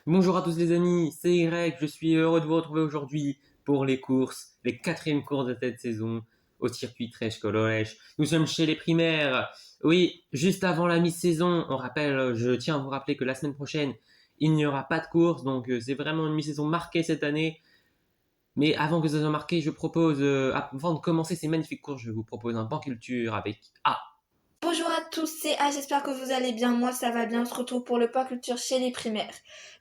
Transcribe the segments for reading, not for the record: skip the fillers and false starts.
Bonjour à tous les amis, c'est Y, je suis heureux de vous retrouver aujourd'hui pour les courses, les quatrièmes courses de cette saison au circuit Trèche-Collèche. Nous sommes chez les primaires. Oui, juste avant la mi-saison, on rappelle, je tiens à vous rappeler que la semaine prochaine, il n'y aura pas de course, donc c'est vraiment une mi-saison marquée cette année. Mais avant que ça soit marqué, je propose, avant de commencer ces magnifiques courses, je vous propose un banc culture avec A. Bonjour à tous, c'est A, j'espère que vous allez bien. Moi, ça va bien. On se retrouve pour le point culture chez les primaires.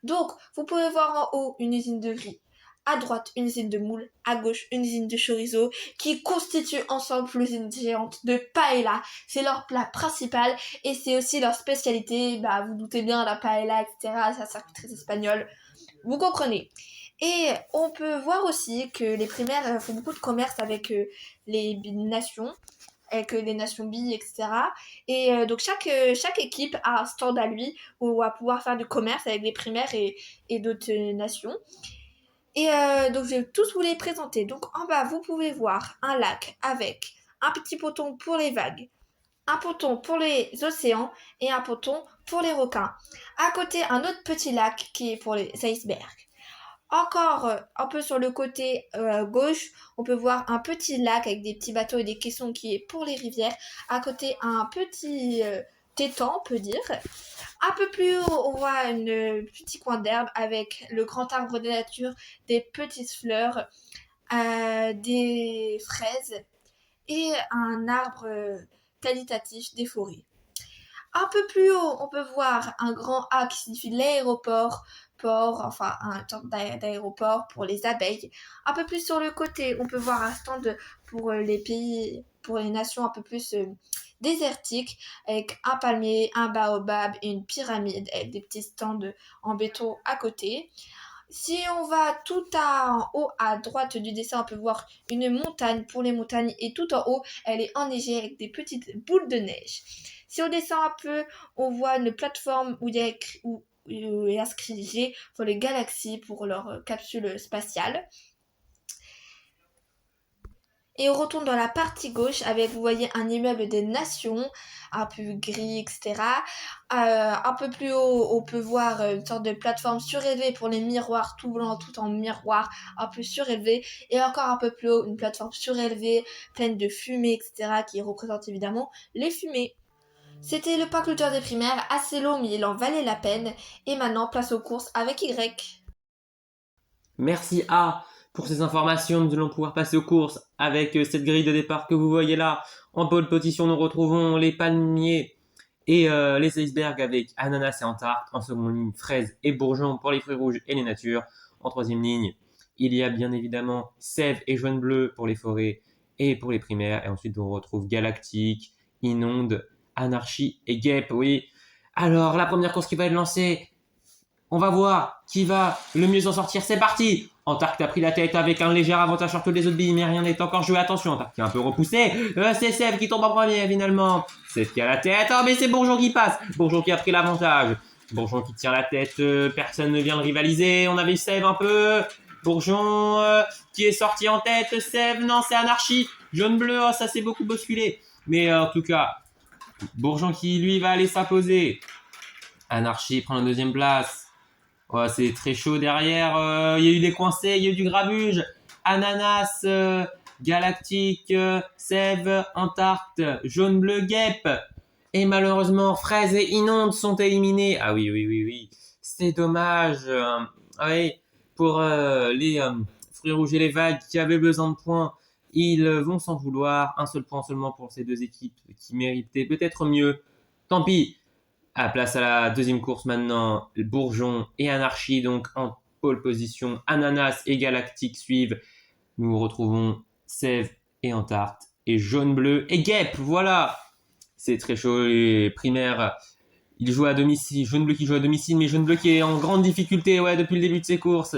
Donc, vous pouvez voir en haut une usine de riz. À droite, une usine de moules. À gauche, une usine de chorizo qui constituent ensemble l'usine géante de paella. C'est leur plat principal et c'est aussi leur spécialité. Bah, vous doutez bien, la paella, etc. Ça sert très espagnol. Vous comprenez. Et on peut voir aussi que les primaires font beaucoup de commerce avec les nations avec les nations billes, etc. Et donc chaque équipe a un stand à lui où on va pouvoir faire du commerce avec les primaires et d'autres nations. Et donc je vais tous vous les présenter. Donc en bas, vous pouvez voir un lac avec un petit ponton pour les vagues, un ponton pour les océans et un ponton pour les requins. À côté, un autre petit lac qui est pour les icebergs. Encore un peu sur le côté gauche, on peut voir un petit lac avec des petits bateaux et des caissons qui est pour les rivières. À côté, un petit étang, on peut dire. Un peu plus haut, on voit un petit coin d'herbe avec le grand arbre de nature, des petites fleurs, des fraises et un arbre qualitatif des forêts. Un peu plus haut, on peut voir un grand A qui signifie l'aéroport, enfin un temps d'aéroport pour les abeilles. Un peu plus sur le côté, on peut voir un stand pour les pays, pour les nations un peu plus désertiques, avec un palmier, un baobab et une pyramide, avec des petits stands en béton à côté. Si on va en haut à droite du dessin, on peut voir une montagne pour les montagnes et tout en haut, elle est enneigée avec des petites boules de neige. Si on descend un peu, on voit une plateforme où il y a écrit, où est inscrit G pour les galaxies pour leur capsule spatiale. Et on retourne dans la partie gauche avec, vous voyez, un immeuble des nations, un peu gris, etc. Un peu plus haut, on peut voir une sorte de plateforme surélevée pour les miroirs, tout blanc, tout en miroir, un peu surélevé. Et encore un peu plus haut, une plateforme surélevée, pleine de fumée, etc., qui représente évidemment les fumées. C'était le parc culture des primaires, assez long, mais il en valait la peine. Et maintenant, place aux courses avec Y. Merci A pour ces informations. Nous allons pouvoir passer aux courses avec cette grille de départ que vous voyez là. En pole position, nous retrouvons les palmiers et les icebergs avec ananas et antarte. En seconde ligne, fraises et bourgeons pour les fruits rouges et les natures. En troisième ligne, il y a bien évidemment sève et jaune bleu pour les forêts et pour les primaires. Et ensuite, on retrouve galactique, inonde, anarchie et guêpe. Oui. Alors, la première course qui va être lancée, on va voir qui va le mieux en sortir. C'est parti. Antarcte a pris la tête avec un léger avantage sur toutes les autres billes, mais rien n'est encore joué. Attention, Antarcte qui est un peu repoussé. C'est Sèvres qui tombe en premier finalement. Sèvres qui a la tête. Oh, mais c'est Bourgeon qui passe. Bourgeon qui a pris l'avantage. Bourgeon qui tient la tête. Personne ne vient le rivaliser. On avait Sèvres un peu. Bourgeon qui est sorti en tête. Sèvres, non, c'est Anarchie. Jaune-bleu, oh, ça s'est beaucoup bousculé. Mais en tout cas, Bourgeon qui lui va aller s'imposer. Anarchie prend la deuxième place. Ouais, c'est très chaud derrière. Il y a eu des coincés, il y a eu du grabuge. Ananas, galactique, sève, antarte, jaune, bleu, guêpe. Et malheureusement, fraises et inonde sont éliminés. Ah oui, oui, oui, oui. C'est dommage. Ah oui, pour les fruits rouges et les vagues qui avaient besoin de points, ils vont s'en vouloir. Un seul point seulement pour ces deux équipes qui méritaient peut-être mieux. Tant pis. À place à la deuxième course maintenant, Bourgeon et Anarchie donc en pole position. Ananas et Galactique suivent. Nous retrouvons Sève et Antarte et Jaune-Bleu et Guêpe. Voilà, c'est très chaud. Les primaires, il joue à domicile. Jaune-Bleu qui joue à domicile, mais Jaune-Bleu qui est en grande difficulté depuis le début de ses courses.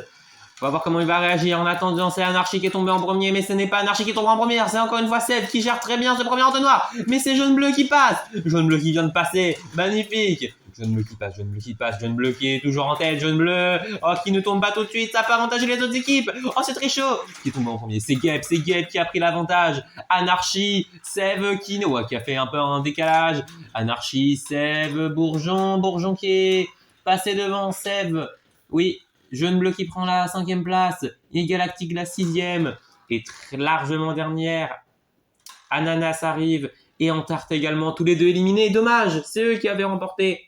On va voir comment il va réagir. En attendant, c'est Anarchie qui est tombé en premier, mais ce n'est pas Anarchie qui est tombé en première. C'est encore une fois Sèvres qui gère très bien ce premier entonnoir. Mais c'est Jaune-Bleu qui passe. Jaune-Bleu qui vient de passer. Magnifique. Jaune-Bleu qui passe, Jaune-Bleu qui passe, Jaune-Bleu qui est toujours en tête, Jaune-Bleu, oh, qui ne tombe pas tout de suite, ça peut avantager les autres équipes. Oh, c'est très chaud. Qui est tombé en premier, c'est Guêpe qui a pris l'avantage. Anarchie, Sèvres qui a fait un peu un décalage. Anarchie, Sèvres, Bourgeon qui est passé devant Sèvres. Oui, Jaune Bleu qui prend la 5e place, et Galactique la 6e, et très largement dernière. Ananas arrive, et Antarte également, tous les deux éliminés. Dommage, c'est eux qui avaient remporté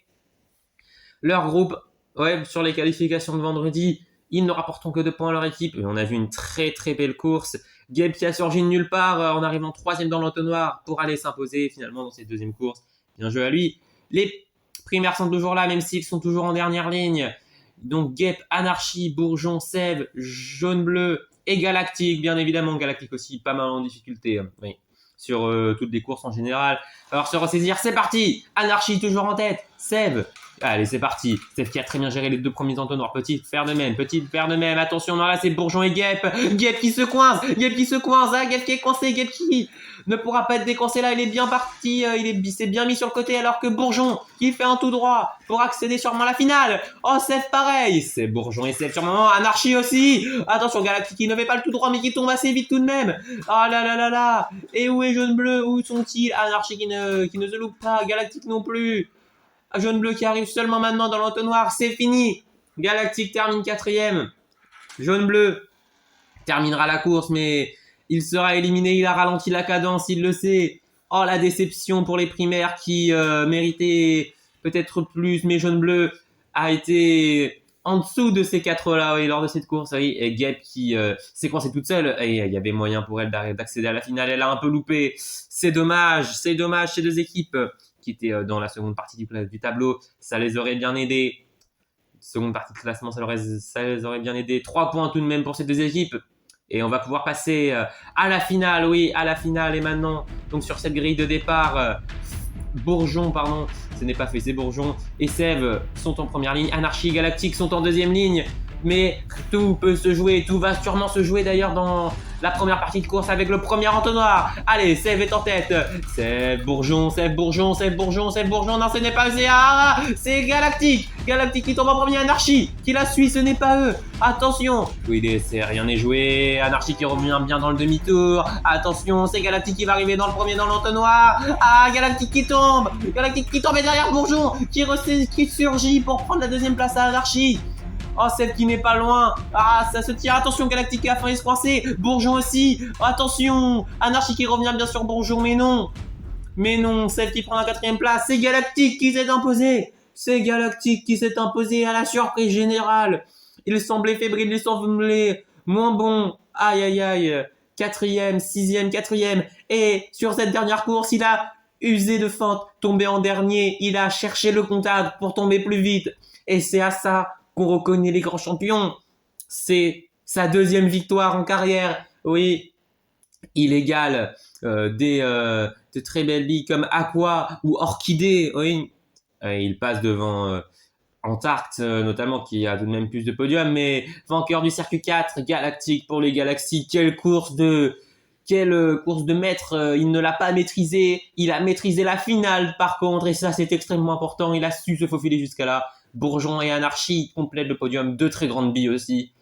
leur groupe. Ouais, sur les qualifications de vendredi, ils ne rapportent que 2 points à leur équipe. Et on a vu une très très belle course. Gabe qui a surgi de nulle part en arrivant 3e dans l'entonnoir pour aller s'imposer finalement dans cette deuxième course. Bien joué à lui. Les primaires sont toujours là, même s'ils sont toujours en dernière ligne. Donc Gep, Anarchy, Bourgeon, Sève, Jaune Bleu et Galactique. Bien évidemment, Galactique aussi pas mal en difficulté. Oui. Sur toutes les courses en général. Alors se ressaisir, c'est parti. Anarchy toujours en tête. Sève. Allez, c'est parti. Sève qui a très bien géré les 2 premiers entonnoirs. Petit faire de même. Attention, non, là c'est Bourgeon et Gep. Gep qui se coince. Ah, Gep qui est coincé. Gep qui ne pourra pas être décoincé là. Il est bien parti. Il s'est bien mis sur le côté alors que Bourgeon qui fait un tout droit pour accéder sûrement à la finale. Oh, Sève pareil. C'est Bourgeon et Sève sûrement. Anarchy aussi. Attention, Galactique qui ne fait pas le tout droit mais qui tombe assez vite tout de même. Ah là là là là. Et où est Jaune Bleu? Où sont-ils? Anarchy qui ne se loupe pas. Galactique non plus. Jaune Bleu qui arrive seulement maintenant dans l'entonnoir, c'est fini. Galactique termine 4e. Jaune Bleu terminera la course, mais il sera éliminé. Il a ralenti la cadence, il le sait. Oh, la déception pour les primaires qui méritaient peut-être plus, mais Jaune Bleu a été en dessous de ces 4-là oui, lors de cette course. Oui. Et Gep qui s'est coincée toute seule. Et il y avait moyen pour elle d'accéder à la finale. Elle a un peu loupé. C'est dommage ces 2 équipes qui étaient dans la seconde partie du tableau. Ça les aurait bien aidés. Seconde partie de classement, ça les aurait bien aidés. 3 points tout de même pour ces 2 équipes. Et on va pouvoir passer à la finale, oui, à la finale. Et maintenant, donc sur cette grille de départ, Bourgeon, pardon, ce n'est pas fait, c'est Bourgeon et Sève sont en première ligne. Anarchy et Galactique sont en deuxième ligne. Mais tout peut se jouer, tout va sûrement se jouer d'ailleurs dans la première partie de course avec le premier entonnoir. Allez, Sève est en tête. Sève, Bourgeon, non, ce n'est pas c'est Galactique. Galactique qui tombe en premier, Anarchy qui la suit, ce n'est pas eux. Attention, oui, rien n'est joué. Anarchy qui revient bien dans le demi-tour. Attention, c'est Galactique qui va arriver dans le premier dans l'entonnoir. Ah, Galactique qui tombe et derrière Bourgeon qui surgit pour prendre la deuxième place à Anarchy. Oh, Sève qui n'est pas loin. Ah, ça se tire. Attention, Galactique qui a failli se coincer. Bourgeon aussi. Attention. Anarchy qui revient bien sur Bourgeon, mais non. Sève qui prend la 4e place. C'est Galactique qui s'est imposé. À la surprise générale. Il semblait fébrile, il semblait moins bon. Aïe, aïe, aïe. 4e, 6e, 4e. Et sur cette dernière course, il a usé de feinte, tombé en dernier. Il a cherché le contact pour tomber plus vite. Et c'est à ça qu'on reconnaît les grands champions. C'est sa 2e victoire en carrière. Oui, il égale de très belles billes comme Aqua ou Orchidée. Oui, il passe devant Antarte notamment qui a tout de même plus de podiums. Mais vainqueur du circuit 4, Galactique pour les Galaxies. Quelle course de maître, il ne l'a pas maîtrisé. Il a maîtrisé la finale par contre, et ça c'est extrêmement important. Il a su se faufiler jusqu'à là. Bourgeon et Anarchy complètent le podium, 2 très grandes billes aussi.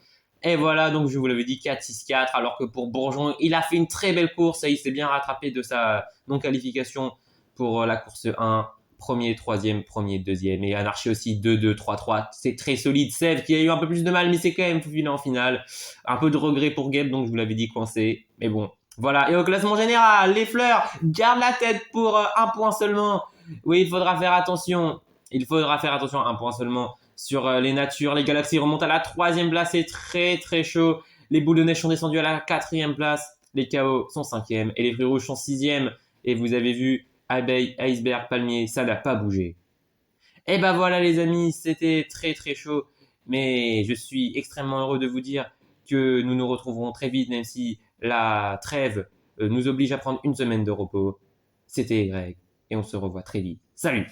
Et voilà, donc je vous l'avais dit, 4-6-4, alors que pour Bourgeon, il a fait une très belle course et il s'est bien rattrapé de sa non-qualification pour la course 1. Premier, 3e, premier, 2e. Et Anarchy aussi, 2-2, 3-3. C'est très solide. Sève qui a eu un peu plus de mal, mais c'est quand même faufilé en finale. Un peu de regret pour Gabe, donc je vous l'avais dit, coincé. Mais bon, voilà. Et au classement général, les Fleurs gardent la tête pour 1 point seulement. Oui, il faudra faire attention. À 1 point seulement sur les natures. Les Galaxies remontent à la 3e place. C'est très très chaud. Les Boules de Neige sont descendues à la 4e place. Les KO sont 5e. Et les Fruits Rouges sont 6e. Et vous avez vu, Abeille, Iceberg, Palmier, ça n'a pas bougé. Et ben voilà les amis, c'était très très chaud. Mais je suis extrêmement heureux de vous dire que nous nous retrouverons très vite, même si la trêve nous oblige à prendre une semaine de repos. C'était Greg. Et on se revoit très vite. Salut!